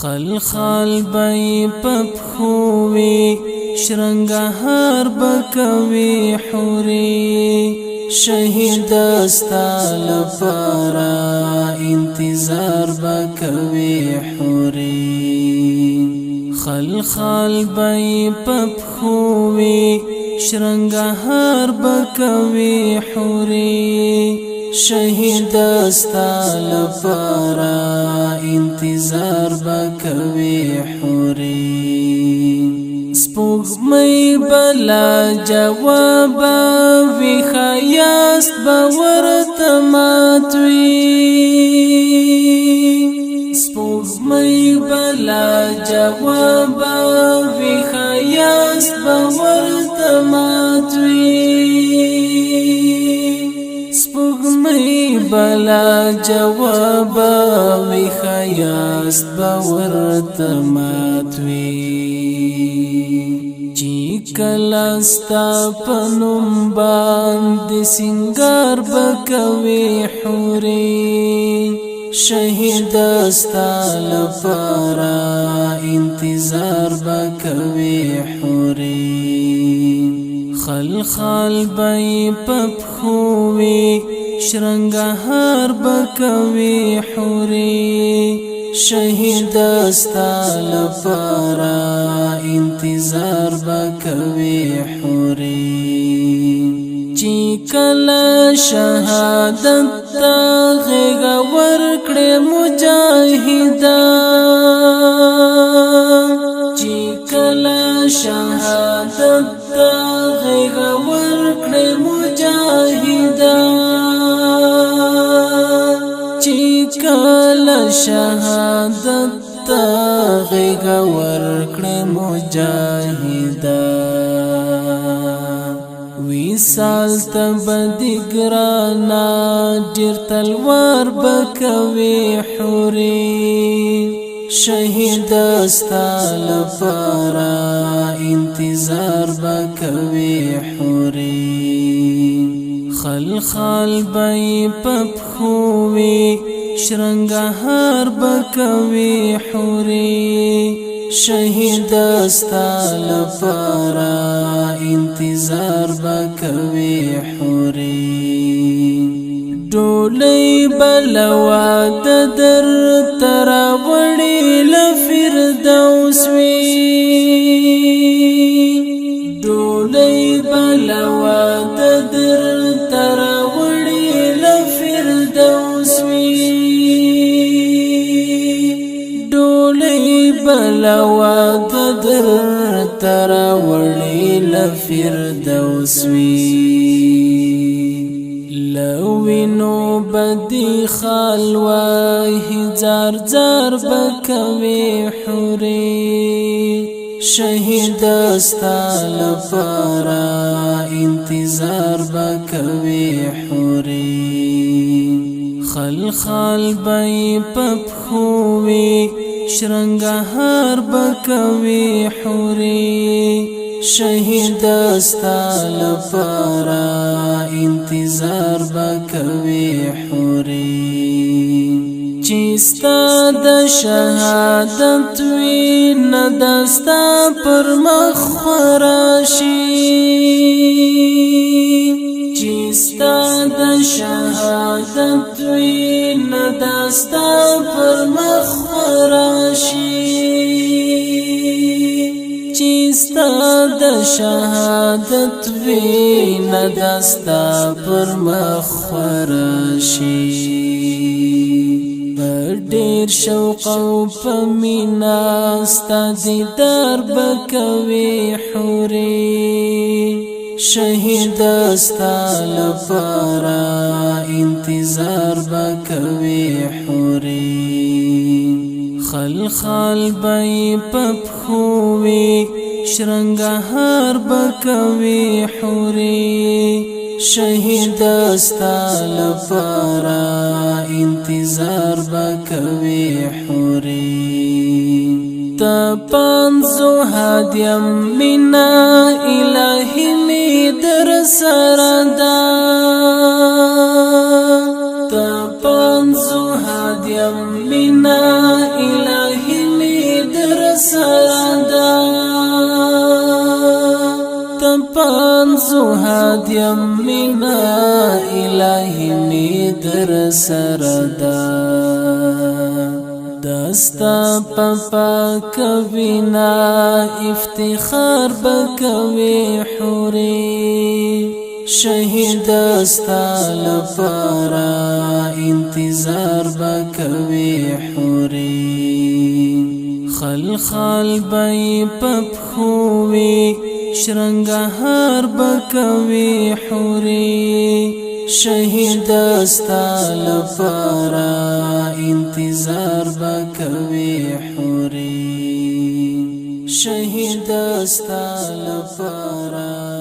خلخال بای پپخوی شرنگهار بکوی حوری شهید استا لپارا انتظار بکوی حوری خلخال بای پپخوی شرنگهار بکوی حوری شهید استا لپارا انتظار بکوی حوری سپوږمۍ بلا جواب وی خیاست باورته ماتوي سپوږمۍ بلا جواب وی خیاست باورته ماتوي سپوږمۍ بلا جواب وی خیاست باورته ماتوي کلاستا پنوم باندې سنگار بکوي حوري شهید استا لپارا انتظار بکوي حوري خلخال بای پپخوي شرنگهار بکوي حوري شهید استا لپارا انتظار بکوی حوری چی کلا شهادت تا غیغ ورکڑی مجاہدا چی کلا شهادت تا غیغ ورکڑی مجاہدا کل شهادت تا غیغ ورکڑی مجاہدا ویسال تبدی گرانا ډیر تلوار بکوی حوری شهید استا لپارا انتظار بکوی حوری خلخال بای پپخوی شرنگهار بکوی حوری شهید استا لپارا انتظار بکوی حوری ډولی بلوا د در تراوړی لفردوس وی ډولی بلوا د در تراوړی لفردوس وی بلوا در تراوړی لفردوس وی لوینو بدی خالوا هزار زار بکوی حوری شهید استا لپارا انتظار بکوی حوری خلخال بای پپخوی شرنگهار بکوی حوری شهید استا لپارا انتظار بکوی حوری چیستا د شهادت وی ندستا پر مخ خراشی چیستا د شهادت وی ندستا پر مخ خراشی چیستا د شهادت وی ندستا پر مخ خراشی ډیر شوق او پمینا ستا دیدار بکوی حوری شهید استا لپارا انتظار بکوی حوری خلخال بای پپخوی شرنگهار بکوی حوری شهید استا لپارا انتظار بکوی حوری تا پانزو هادیم منا الہی می در سردا تا پانزو هادیم منا الہی می زهاد یم مینا الهی می در سردا دستا پپا کوینا افتخار بکوی حوری شهید استا لپارا انتظار بکوی حوری خلخال بای پپخوی شرنگهار بکوی حوری شهید استا لپارا انتظار بکوی حوری شهید استا لپارا